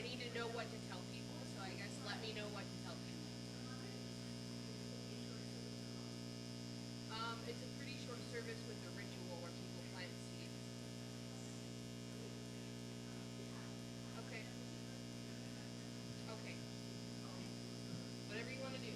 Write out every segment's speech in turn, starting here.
need to know what to tell people, so I guess let me know what to tell people. It's a pretty short service with a ritual where people plant seeds. Okay. Okay. Whatever you want to do.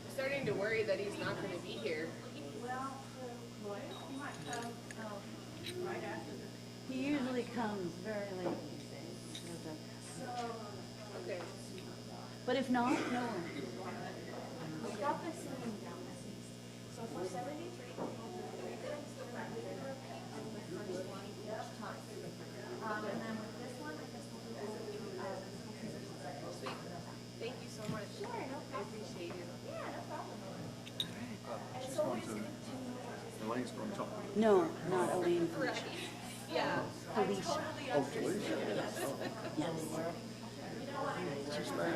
I'm starting to worry that he's not going to be here. He usually comes very late these days. Okay. But if not, no one. So for 73, and then with this one, I guess we'll do Sweet. Thank you so much. Sure, no I problem. appreciate you. Yeah, no problem. And so No, not Elaine. Yeah. Felicia. Oh, Felicia? Yes. Yes. She's back.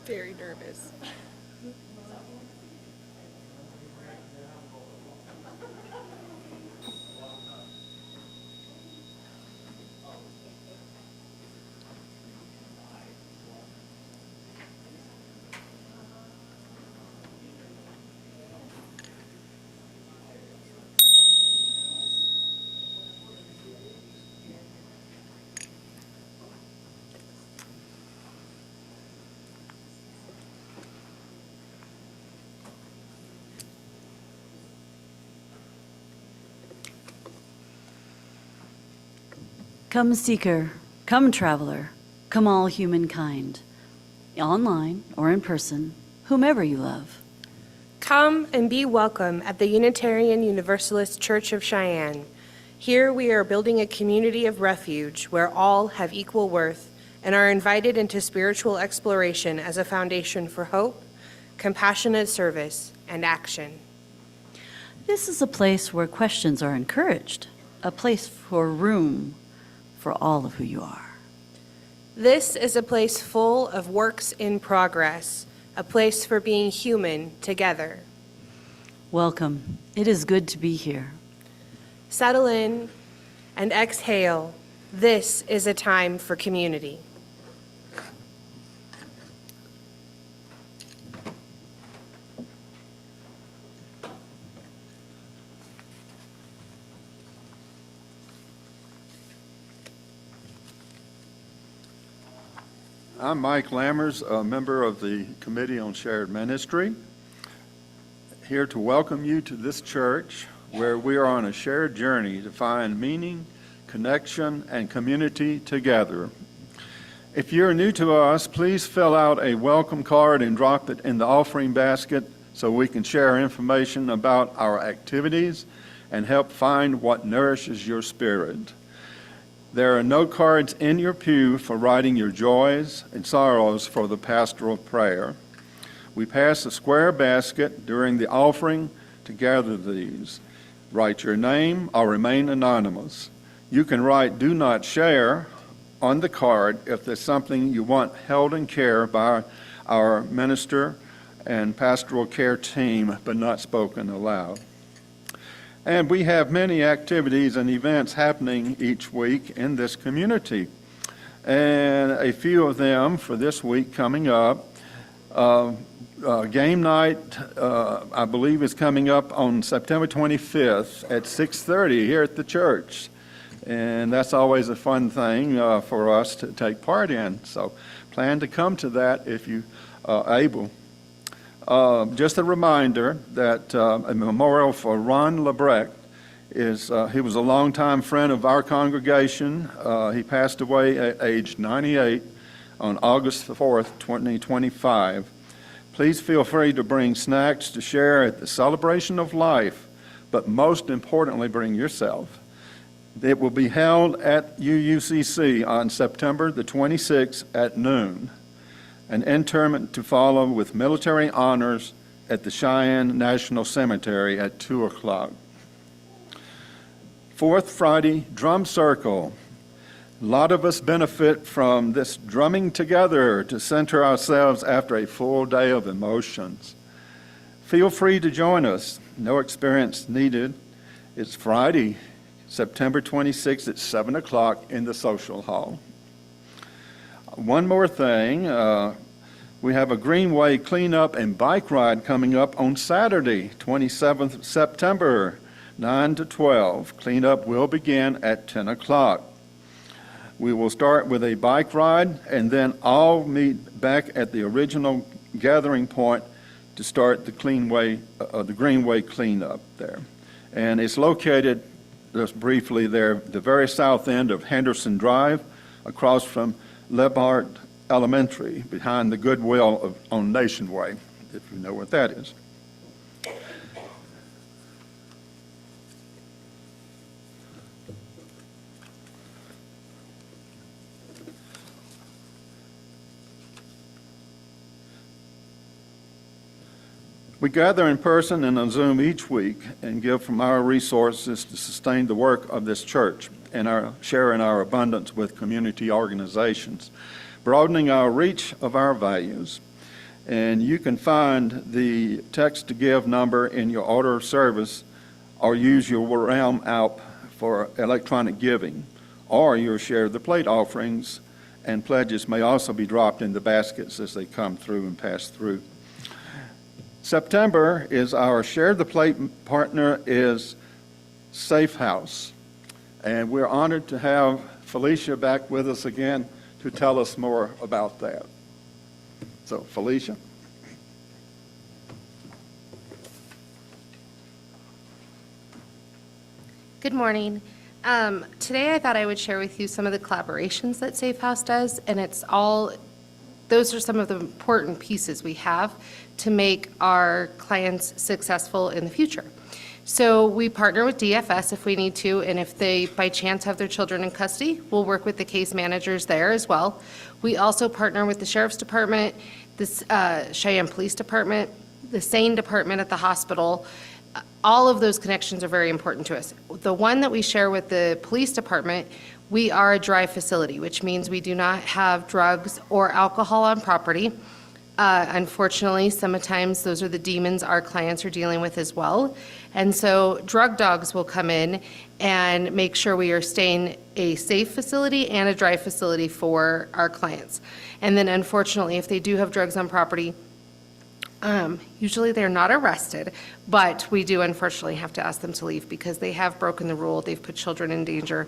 Very nervous. Come seeker, come traveler, come all humankind, online or in person, whomever you love. Come and be welcome at the Unitarian Universalist Church of Cheyenne. Here we are building a community of refuge where all have equal worth and are invited into spiritual exploration as a foundation for hope, compassionate service, and action. This is a place where questions are encouraged, a place for room for all of who you are. This is a place full of works in progress, a place for being human together. Welcome. It is good to be here. Settle in and exhale. This is a time for community. I'm Mike Lammers, a member of the Committee on Shared Ministry, here to welcome you to this church where we are on a shared journey to find meaning, connection, and community together. If you're new to us, please fill out a welcome card and drop it in the offering basket so we can share information about our activities and help find what nourishes your spirit. There are note cards in your pew for writing your joys and sorrows for the pastoral prayer. We pass a square basket during the offering to gather these. Write your name or remain anonymous. You can write "Do not share" on the card if there's something you want held in care by our minister and pastoral care team, but not spoken aloud. And we have many activities and events happening each week in this community. And a few of them for this week coming up. Game night, I believe, is coming up on September 25th at 6:30 here at the church. And that's always a fun thing for us to take part in. So plan to come to that if you are able. Just a reminder that a memorial for Ron Lebrecht he was a longtime friend of our congregation. He passed away at age 98 on August 4th, 2025. Please feel free to bring snacks to share at the celebration of life, but most importantly, bring yourself. It will be held at UUCC on September the 26th at noon. An interment to follow with military honors at the Cheyenne National Cemetery at 2 o'clock. Fourth Friday, Drum Circle. A lot of us benefit from this drumming together to center ourselves after a full day of emotions. Feel free to join us. No experience needed. It's Friday, September 26th at 7 o'clock in the social hall. One more thing, we have a Greenway cleanup and bike ride coming up on Saturday, 27th September, 9 to 12. Cleanup will begin at 10 o'clock. We will start with a bike ride and then all meet back at the original gathering point to start the the Greenway cleanup there. And it's located, just briefly there, the very south end of Henderson Drive, across from Lebart Elementary, behind the Goodwill on Nation Way, if you know what that is. We gather in person and on Zoom each week and give from our resources to sustain the work of this church and share in our abundance with community organizations, broadening our reach of our values. And you can find the text to give number in your order of service, or use your Realm app for electronic giving, or your share of the plate offerings and pledges may also be dropped in the baskets as they come through and pass through. September is our Share the Plate partner is Safe House. And we're honored to have Felicia back with us again to tell us more about that. So, Felicia. Good morning. Today I thought I would share with you some of the collaborations that Safe House does, and those are some of the important pieces we have to make our clients successful in the future. So we partner with DFS if we need to, and if they by chance have their children in custody, we'll work with the case managers there as well. We also partner with the Sheriff's Department, the Cheyenne Police Department, the SANE Department at the hospital. All of those connections are very important to us. The one that we share with the police department, we are a dry facility, which means we do not have drugs or alcohol on property. Unfortunately, sometimes those are the demons our clients are dealing with as well. And so drug dogs will come in and make sure we are staying a safe facility and a dry facility for our clients. And then unfortunately, if they do have drugs on property, usually they're not arrested, but we do unfortunately have to ask them to leave because they have broken the rule, they've put children in danger,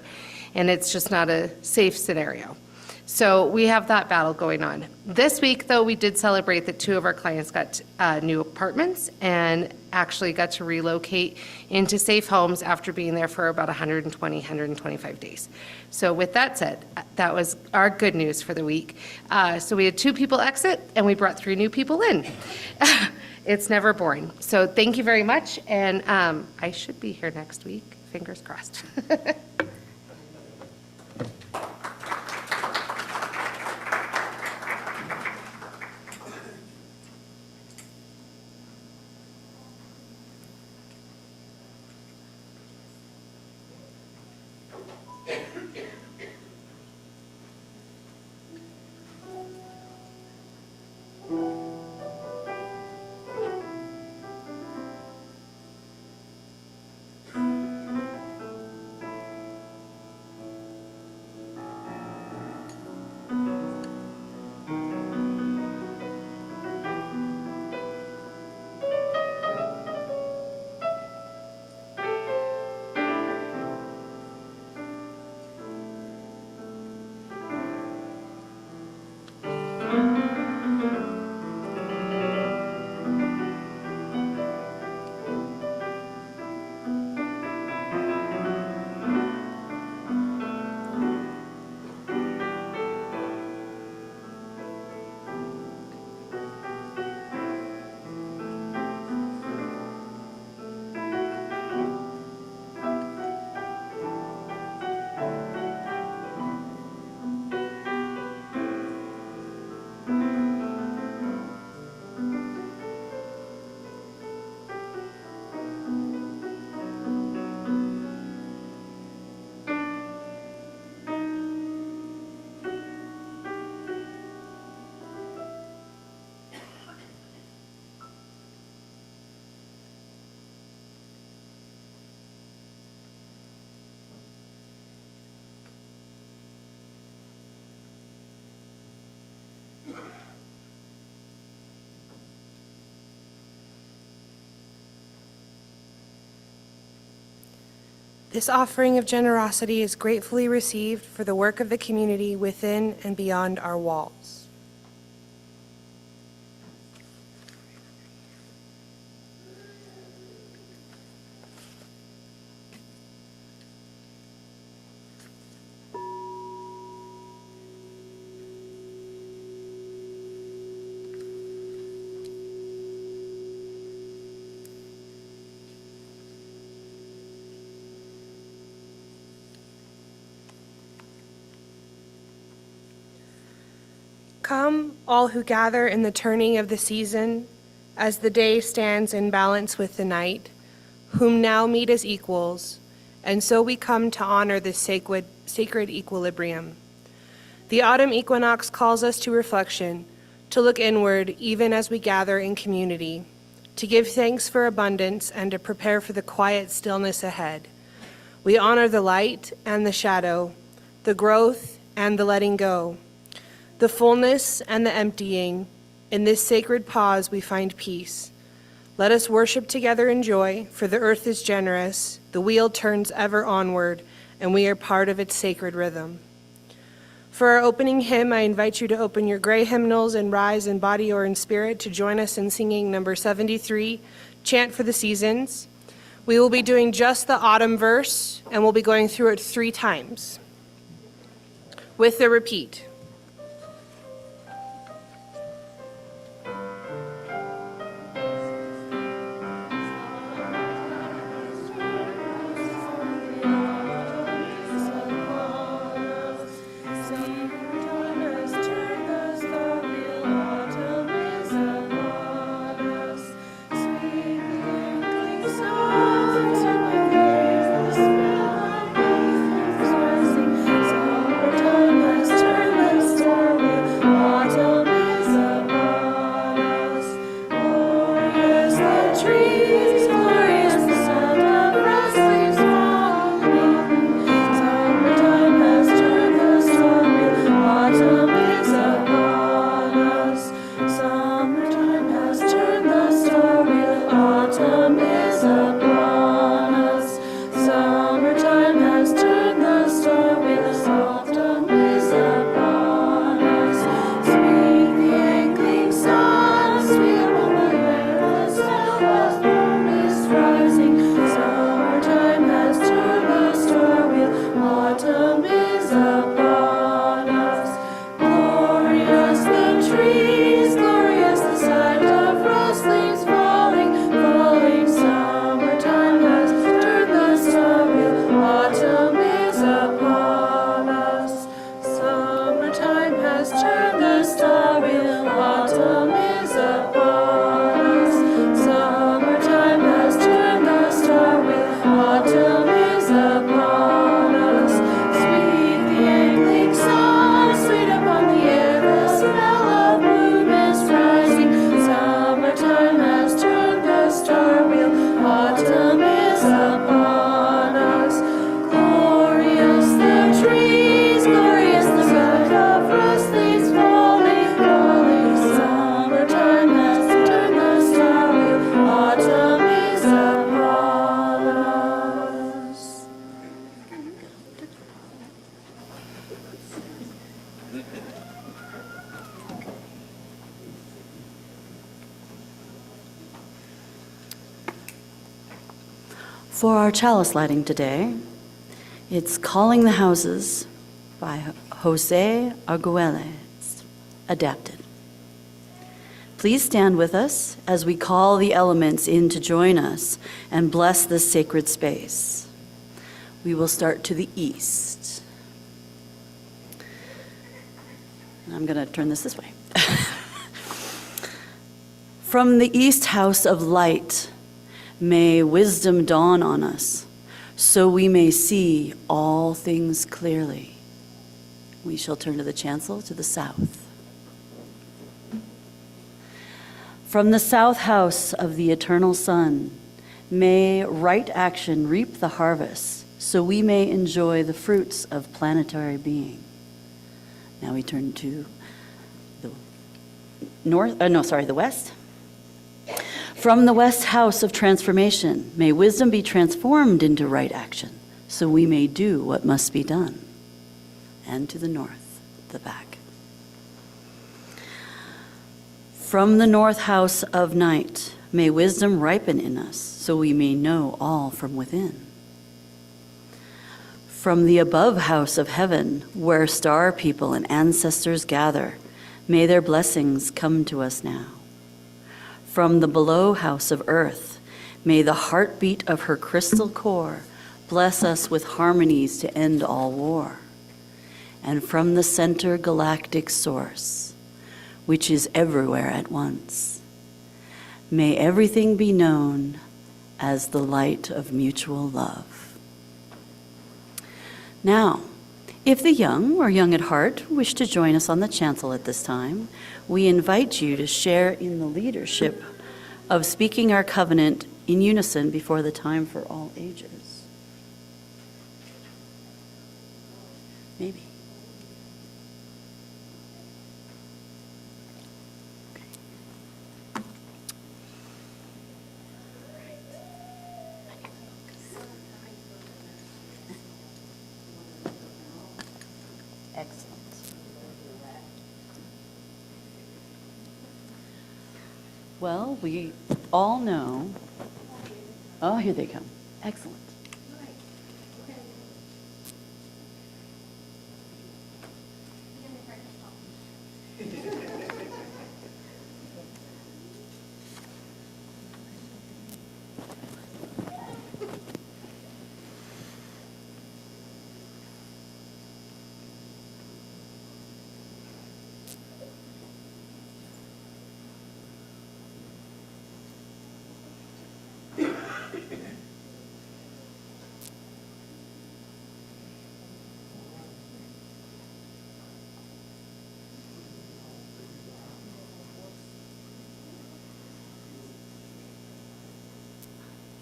and it's just not a safe scenario. So we have that battle going on. This week, though, we did celebrate that 2 of our clients got new apartments and actually got to relocate into safe homes after being there for about 125 days. So with that said, that was our good news for the week. So we had 2 people exit and we brought 3 new people in. It's never boring. So thank you very much. And I should be here next week, fingers crossed. This offering of generosity is gratefully received for the work of the community within and beyond our walls. Come, all who gather in the turning of the season, as the day stands in balance with the night, whom now meet as equals, and so we come to honor this sacred equilibrium. The autumn equinox calls us to reflection, to look inward even as we gather in community, to give thanks for abundance and to prepare for the quiet stillness ahead. We honor the light and the shadow, the growth and the letting go, the fullness and the emptying. In this sacred pause we find peace. Let us worship together in joy, for the earth is generous, the wheel turns ever onward, and we are part of its sacred rhythm. For our opening hymn, I invite you to open your gray hymnals and rise in body or in spirit to join us in singing number 73, Chant for the Seasons. We will be doing just the autumn verse, and we'll be going through it 3 times with the repeat. For our chalice lighting today, it's Calling the Houses by Jose Arguelles, adapted. Please stand with us as we call the elements in to join us and bless this sacred space. We will start to the east. And I'm going to turn this way. From the east house of light, may wisdom dawn on us, so we may see all things clearly. We shall turn to the chancel to the south. From the south house of the eternal sun, may right action reap the harvest, so we may enjoy the fruits of planetary being. Now we turn to the west. From the west house of transformation, may wisdom be transformed into right action, so we may do what must be done. And to the north, the back. From the north house of night, may wisdom ripen in us, so we may know all from within. From the above house of heaven, where star people and ancestors gather, may their blessings come to us now. From the below house of earth, may the heartbeat of her crystal core bless us with harmonies to end all war. And from the center galactic source, which is everywhere at once. May everything be known as the light of mutual love. Now, if the young or young at heart wish to join us on the chancel at this time, we invite you to share in the leadership of speaking our covenant in unison before the time for all ages. Maybe. Excellent. Well, we all know. Oh, here they come. Excellent.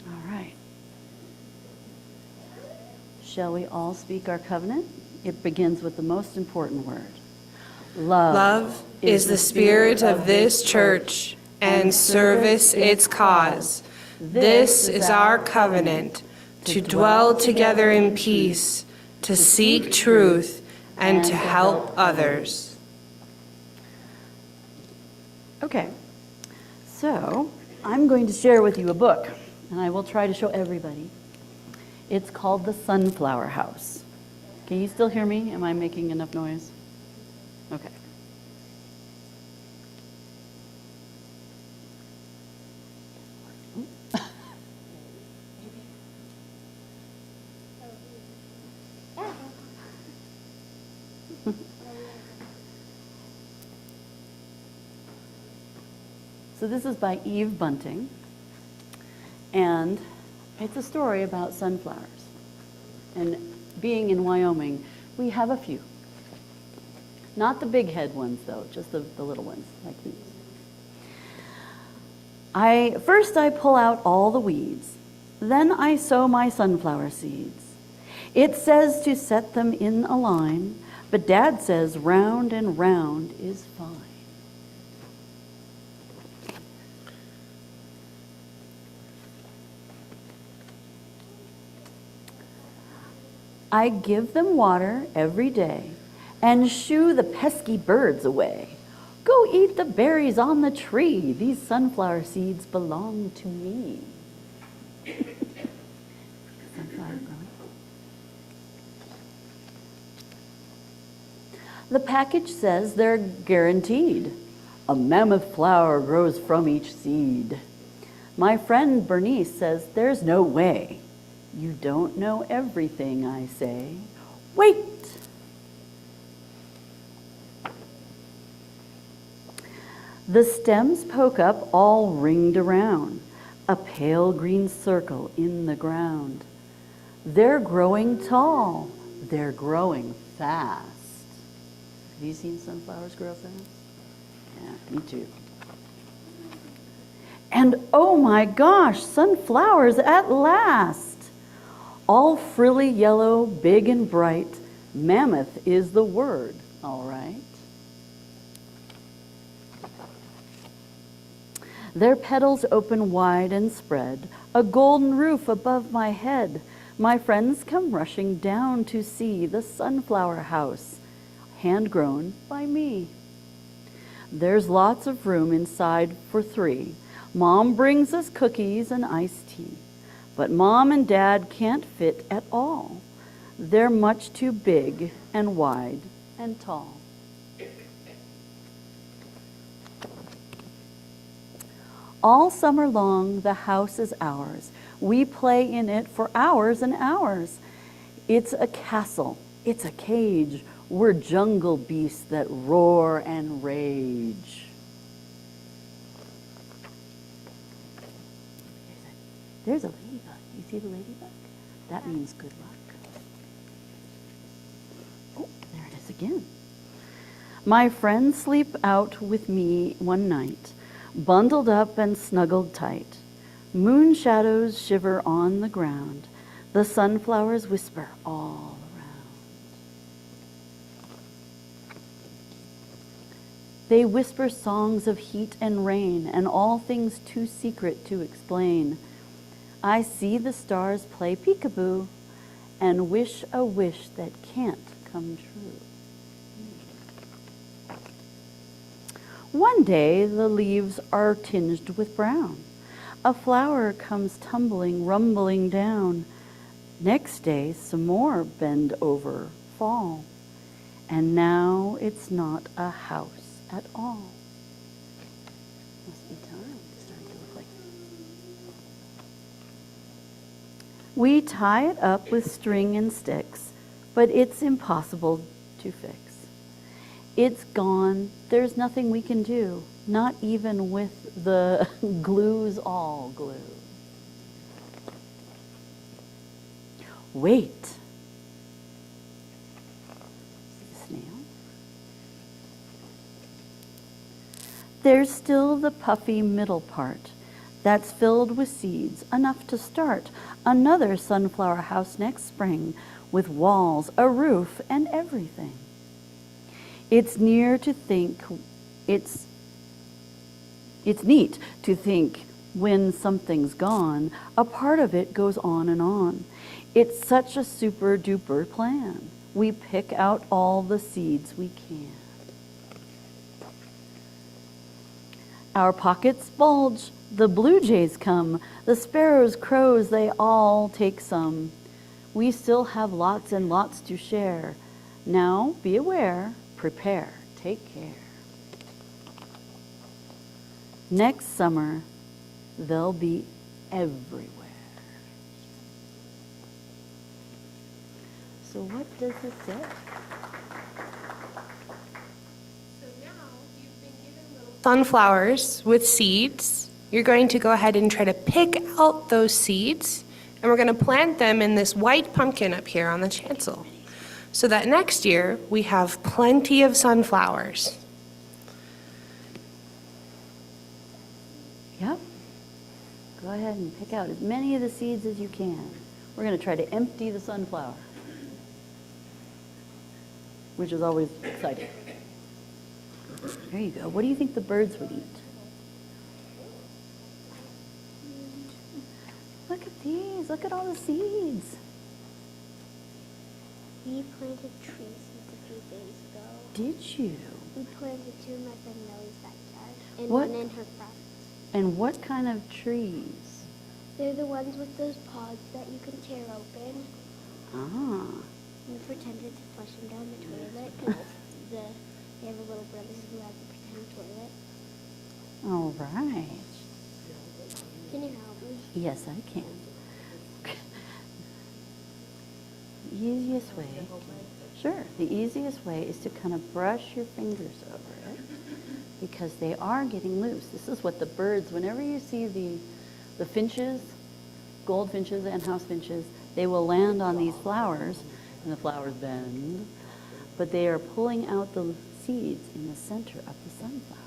All right. Shall we all speak our covenant? It begins with the most important word. Love is the spirit of this church, and service its cause. This is our covenant, to dwell together in peace, to seek truth, and to help others. Okay, so I'm going to share with you a book, and I will try to show everybody. It's called The Sunflower House. Can you still hear me? Am I making enough noise? Okay. So this is by Eve Bunting, and it's a story about sunflowers. And being in Wyoming, we have a few. Not the big head ones, though, just the little ones, like these. First I pull out all the weeds, then I sow my sunflower seeds. It says to set them in a line, but Dad says round and round is fine. I give them water every day and shoo the pesky birds away. Go eat the berries on the tree. These sunflower seeds belong to me. Sunflower growing. The package says they're guaranteed. A mammoth flower grows from each seed. My friend Bernice says there's no way. You don't know everything, I say. Wait! The stems poke up all ringed around, a pale green circle in the ground. They're growing tall. They're growing fast. Have you seen sunflowers grow fast? Yeah, me too. And oh my gosh, sunflowers at last! All frilly yellow, big and bright, mammoth is the word, all right. Their petals open wide and spread, a golden roof above my head. My friends come rushing down to see the sunflower house, hand-grown by me. There's lots of room inside for 3. Mom brings us cookies and iced tea. But Mom and Dad can't fit at all. They're much too big and wide and tall. All summer long, the house is ours. We play in it for hours and hours. It's a castle. It's a cage We're jungle beasts that roar and rage. There's a ladybug. You see the ladybug? That means good luck. Oh, there it is again. My friends sleep out with me one night, bundled up and snuggled tight. Moon shadows shiver on the ground. The sunflowers whisper all around. They whisper songs of heat and rain and all things too secret to explain. I see the stars play peekaboo and wish a wish that can't come true. One day the leaves are tinged with brown. A flower comes tumbling, rumbling down. Next day some more bend over, fall. And now it's not a house at all. Must be time. It's starting to look like. We tie it up with string and sticks, but it's impossible to fix. It's gone. There's nothing we can do, not even with the glue's all glue. Wait. See the snail? There's still the puffy middle part that's filled with seeds, enough to start another sunflower house next spring with walls, a roof, and everything. It's near to think, it's neat to think when something's gone, a part of it goes on and on. It's such a super duper plan. We pick out all the seeds we can. Our pockets bulge, the blue jays come, the sparrows, crows, they all take some. We still have lots and lots to share. Now be aware. Prepare, take care. Next summer, they'll be everywhere. So what does it say? So now you've been given little sunflowers with seeds. You're going to go ahead and try to pick out those seeds, and we're going to plant them in this white pumpkin up here on the chancel, so that next year we have plenty of sunflowers. Yep. Go ahead and pick out as many of the seeds as you can. We're going to try to empty the sunflower, which is always exciting. There you go. What do you think the birds would eat? Look at these. Look at all the seeds. We planted trees a few days ago. Did you? We planted two in my friend Millie's backyard and What? one in her front. And what kind of trees? They're the ones with those pods that you can tear open. Ah. We pretended to flush them down the toilet because they have a little brother who has a pretend toilet. All right. Can you help me? Yes, I can. The easiest way, sure, the easiest way is to kind of brush your fingers over it because they are getting loose. This is what the birds, whenever you see the finches, goldfinches and house finches, they will land on these flowers and the flowers bend, but they are pulling out the seeds in the center of the sunflower.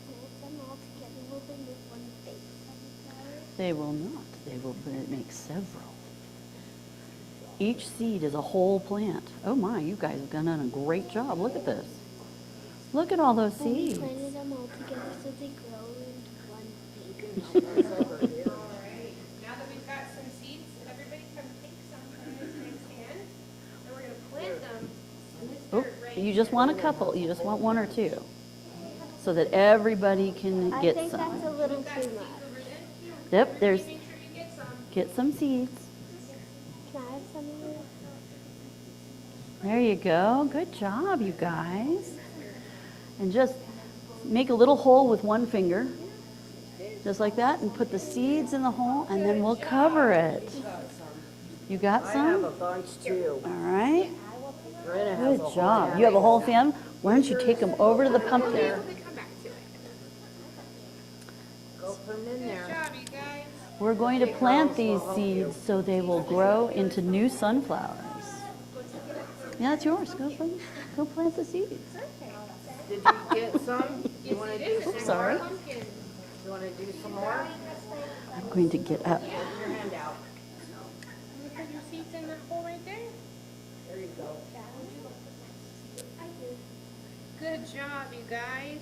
Plant them all together. Will they make one big sunflower? They will not. They will make several. Each seed is a whole plant. Oh my, you guys have done a great job. Look at this. Look at all those Well, we seeds. planted them all together so they grow into one big sunflower. All right. Now that we've got some seeds, everybody come take some from this next hand, and we're going to plant them in this Oh, dirt right you just want a couple. You just want one or two so that everybody can I get think some. that's a little too much. Yep, there's, Make sure you get some. get some seeds. Can I have some of you? There you go. Good job, you guys. And just make a little hole with one finger, just like that, and put the seeds in the hole, and then we'll cover it. You got I have some? a bunch too. All right. Brenda has Good a whole job. bag. You have a whole fan? Why don't you take them over to the pumpkin? They come back to it. Go put them in Good there. job, you guys. We're going to plant these seeds so they will grow into new sunflowers. Yeah, it's yours. Go plant the seeds. Did you get some? You want to do some Oops, sorry. more? You want to do some more? I'm going to get up. Hold your hand out. Put your seats in that hole right there. There you go. Good job, you guys.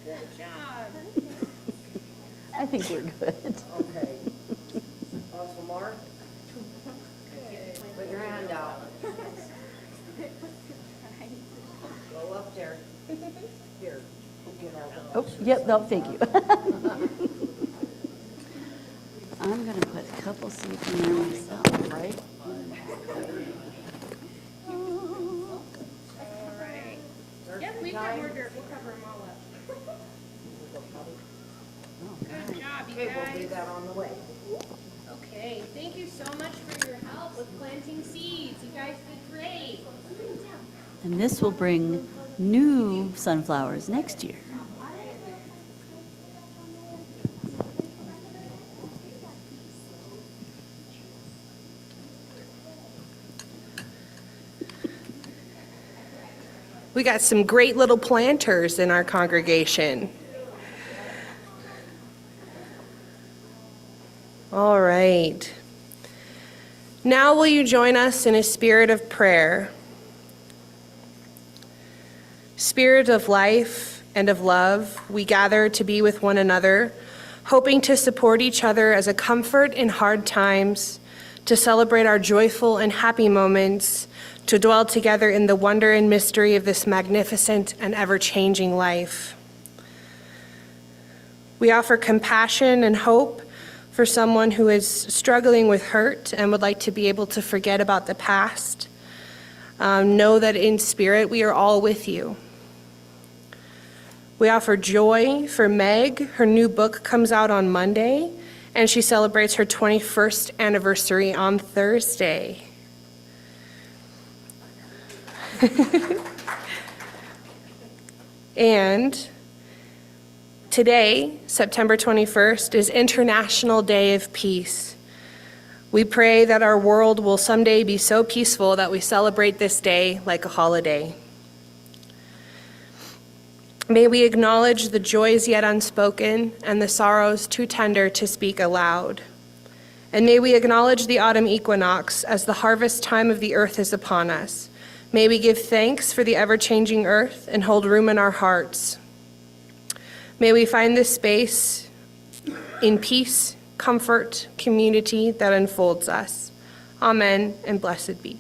Good job. I think we're good. Okay. Want some more? Put your hand out. Go up there. Here. Get out. Oh, yep, no, thank you. I'm going to put a couple seeds in there myself, right? All right. Yep, we've got more dirt. We'll cover them all up. Good job, you Okay, we'll do guys. that on the way. Okay, thank you so much for your help with planting seeds. You guys did great. And this will bring new sunflowers next year. We got some great little planters in our congregation. All right. Now will you join us in a spirit of prayer? Spirit of life and of love, we gather to be with one another, hoping to support each other as a comfort in hard times, to celebrate our joyful and happy moments, to dwell together in the wonder and mystery of this magnificent and ever-changing life. We offer compassion and hope for someone who is struggling with hurt and would like to be able to forget about the past. Know that in spirit we are all with you. We offer joy for Meg. Her new book comes out on Monday, and she celebrates her 21st anniversary on Thursday. And today, September 21st, is International Day of Peace. We pray that our world will someday be so peaceful that we celebrate this day like a holiday. May we acknowledge the joys yet unspoken and the sorrows too tender to speak aloud. And may we acknowledge the autumn equinox as the harvest time of the earth is upon us. May we give thanks for the ever-changing earth and hold room in our hearts. May we find this space in peace, comfort, community that unfolds us. Amen, and blessed be.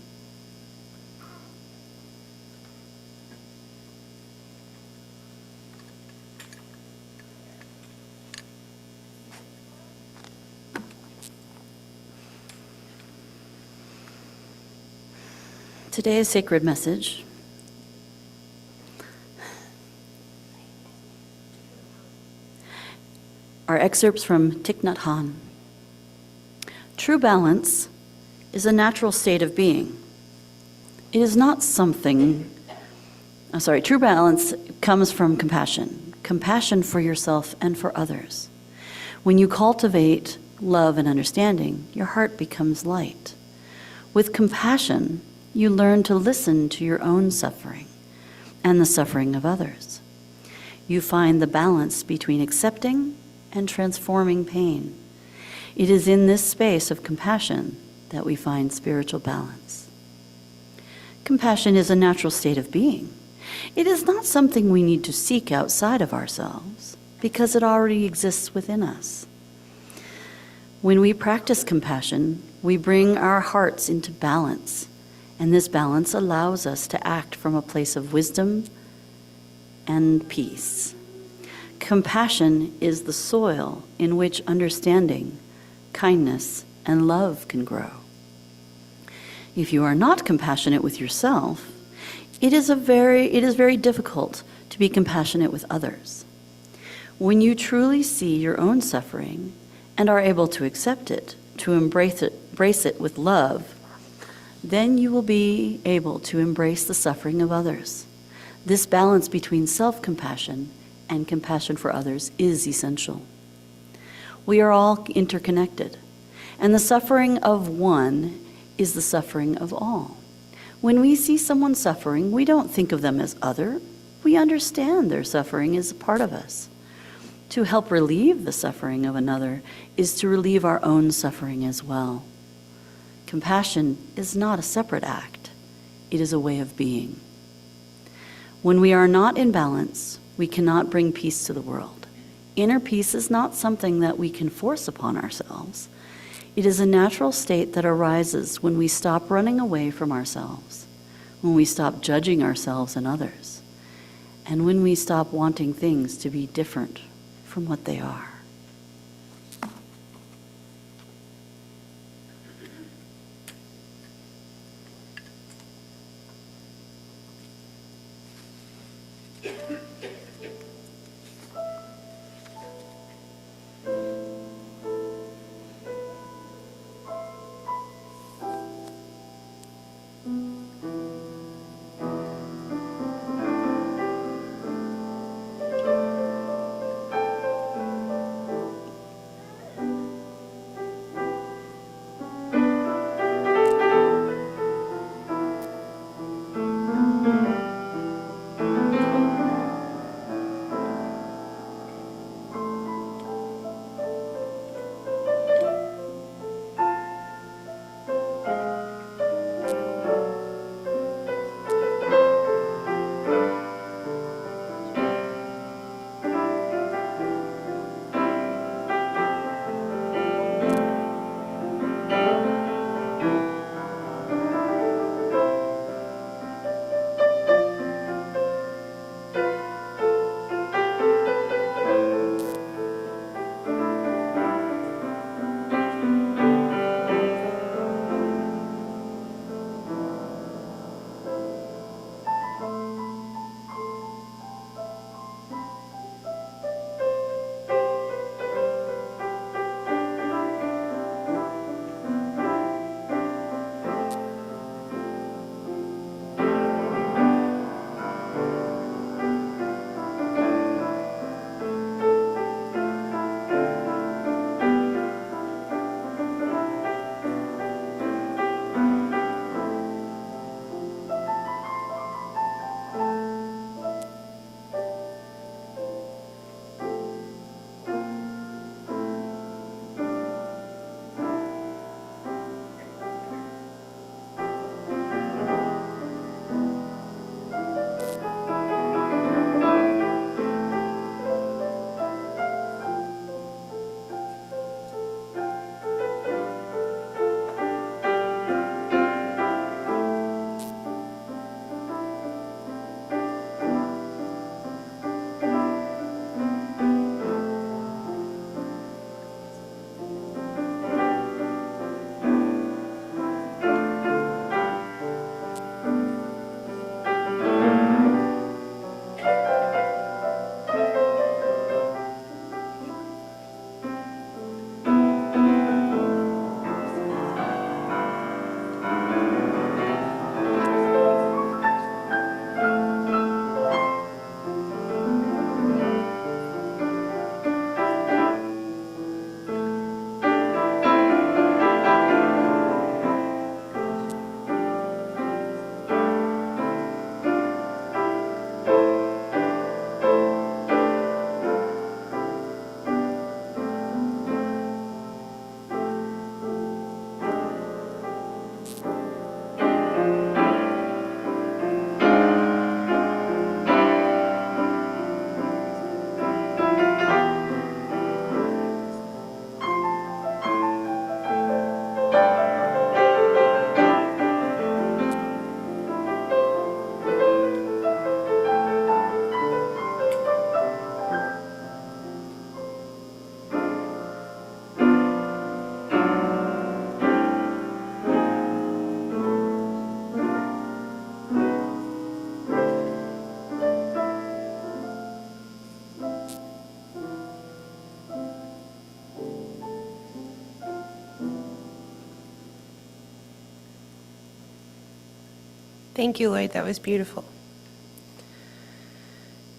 Today's sacred message are excerpts from Thich Nhat Hanh. True balance is a natural state of being. It is not something, true balance comes from compassion for yourself and for others. When you cultivate love and understanding, your heart becomes light. With compassion, you learn to listen to your own suffering and the suffering of others. You find the balance between accepting and transforming pain. It is in this space of compassion that we find spiritual balance. Compassion is a natural state of being. It is not something we need to seek outside of ourselves because it already exists within us. When we practice compassion, we bring our hearts into balance, and this balance allows us to act from a place of wisdom and peace. Compassion is the soil in which understanding, kindness, and love can grow. If you are not compassionate with yourself, It is very difficult to be compassionate with others. When you truly see your own suffering and are able to accept it, to embrace it with love, then you will be able to embrace the suffering of others. This balance between self-compassion and compassion for others is essential. We are all interconnected, and the suffering of one is the suffering of all. When we see someone suffering, we don't think of them as other. We understand their suffering is a part of us. To help relieve the suffering of another is to relieve our own suffering as well. Compassion is not a separate act. It is a way of being. When we are not in balance, we cannot bring peace to the world. Inner peace is not something that we can force upon ourselves. It is a natural state that arises when we stop running away from ourselves, when we stop judging ourselves and others, and when we stop wanting things to be different from what they are. Thank you, Lloyd. That was beautiful.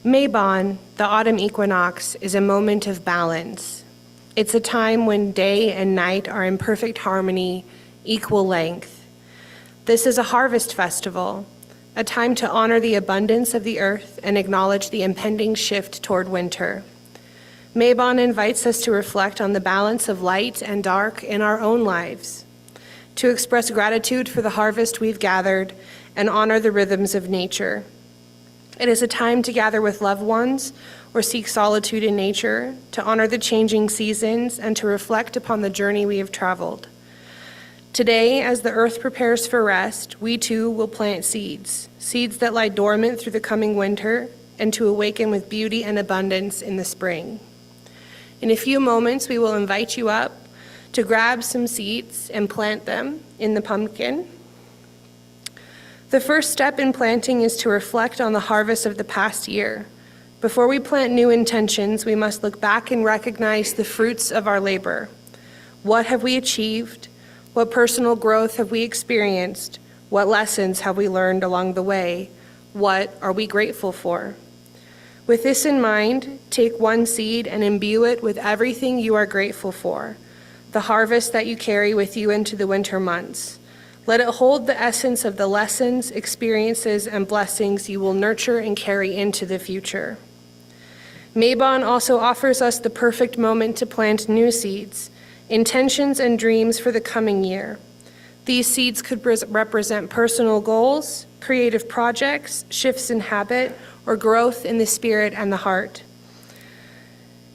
Mabon, the autumn equinox, is a moment of balance. It's a time when day and night are in perfect harmony, equal length. This is a harvest festival, a time to honor the abundance of the earth and acknowledge the impending shift toward winter. Mabon invites us to reflect on the balance of light and dark in our own lives, to express gratitude for the harvest we've gathered and honor the rhythms of nature. It is a time to gather with loved ones or seek solitude in nature, to honor the changing seasons and to reflect upon the journey we have traveled. Today, as the earth prepares for rest, we too will plant seeds, seeds that lie dormant through the coming winter and to awaken with beauty and abundance in the spring. In a few moments, we will invite you up to grab some seeds and plant them in the pumpkin. The first step in planting is to reflect on the harvest of the past year. Before we plant new intentions, we must look back and recognize the fruits of our labor. What have we achieved? What personal growth have we experienced? What lessons have we learned along the way? What are we grateful for? With this in mind, take one seed and imbue it with everything you are grateful for, the harvest that you carry with you into the winter months. Let it hold the essence of the lessons, experiences, and blessings you will nurture and carry into the future. Mabon also offers us the perfect moment to plant new seeds, intentions and dreams for the coming year. These seeds could represent personal goals, creative projects, shifts in habit, or growth in the spirit and the heart.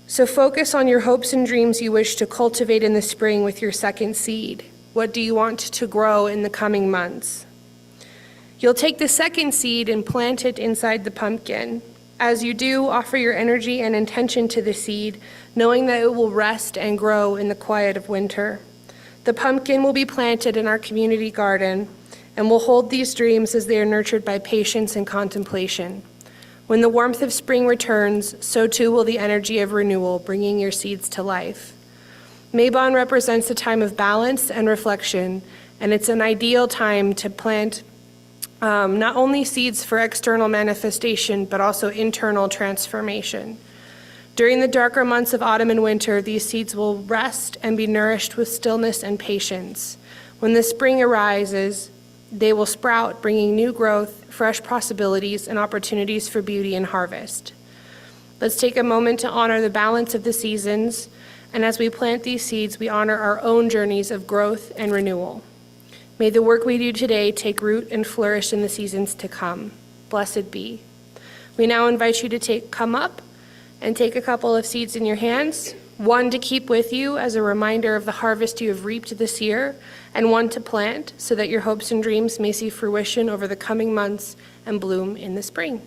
So focus on your hopes and dreams you wish to cultivate in the spring with your second seed. What do you want to grow in the coming months? You'll take the second seed and plant it inside the pumpkin. As you do, offer your energy and intention to the seed, knowing that it will rest and grow in the quiet of winter. The pumpkin will be planted in our community garden, and will hold these dreams as they are nurtured by patience and contemplation. When the warmth of spring returns, so too will the energy of renewal, bringing your seeds to life. Mabon represents a time of balance and reflection, and it's an ideal time to plant not only seeds for external manifestation, but also internal transformation. During the darker months of autumn and winter, these seeds will rest and be nourished with stillness and patience. When the spring arises, they will sprout, bringing new growth, fresh possibilities, and opportunities for beauty and harvest. Let's take a moment to honor the balance of the seasons, and as we plant these seeds, we honor our own journeys of growth and renewal. May the work we do today take root and flourish in the seasons to come. Blessed be. We now invite you to come up and take a couple of seeds in your hands, one to keep with you as a reminder of the harvest you have reaped this year, and one to plant so that your hopes and dreams may see fruition over the coming months and bloom in the spring.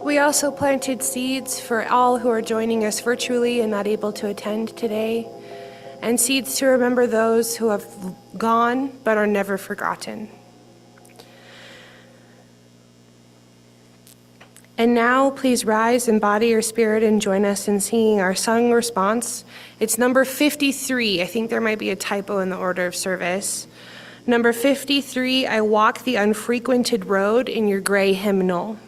We also planted seeds for all who are joining us virtually and not able to attend today, and seeds to remember those who have gone but are never forgotten. And now, please rise in body or spirit and join us in singing our song response. It's number 53. I think there might be a typo in the order of service. Number 53, I Walk the Unfrequented Road, in your gray hymnal.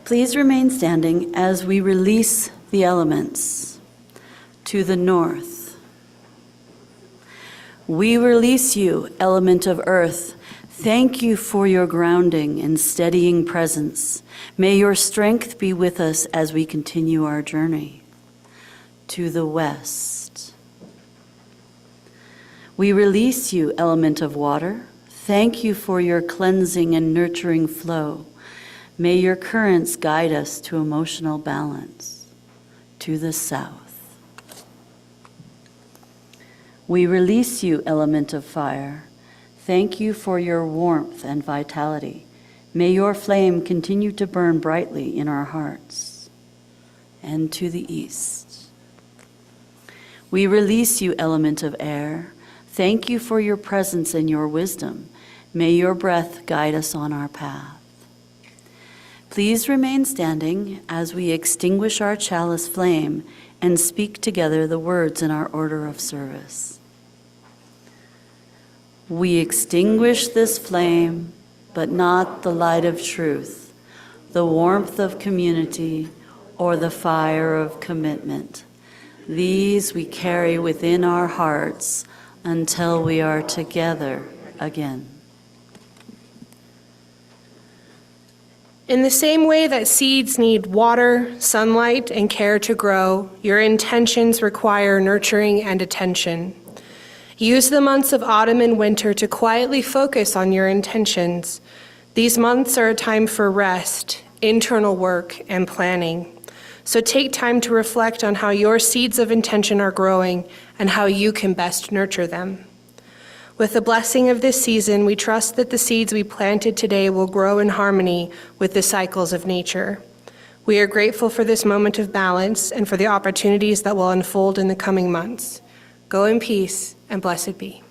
Please remain standing as we release the elements. To the north, we release you, element of earth. Thank you for your grounding and steadying presence. May your strength be with us as we continue our journey. To the west, we release you, element of water. Thank you for your cleansing and nurturing flow. May your currents guide us to emotional balance. To the south, we release you, element of fire. Thank you for your warmth and vitality. May your flame continue to burn brightly in our hearts. And to the east, we release you, element of air. Thank you for your presence and your wisdom. May your breath guide us on our path. Please remain standing as we extinguish our chalice flame and speak together the words in our order of service. We extinguish this flame, but not the light of truth, the warmth of community, or the fire of commitment. These we carry within our hearts until we are together again. In the same way that seeds need water, sunlight, and care to grow, your intentions require nurturing and attention. Use the months of autumn and winter to quietly focus on your intentions. These months are a time for rest, internal work, and planning. So take time to reflect on how your seeds of intention are growing and how you can best nurture them. With the blessing of this season, we trust that the seeds we planted today will grow in harmony with the cycles of nature. We are grateful for this moment of balance and for the opportunities that will unfold in the coming months. Go in peace, and blessed be.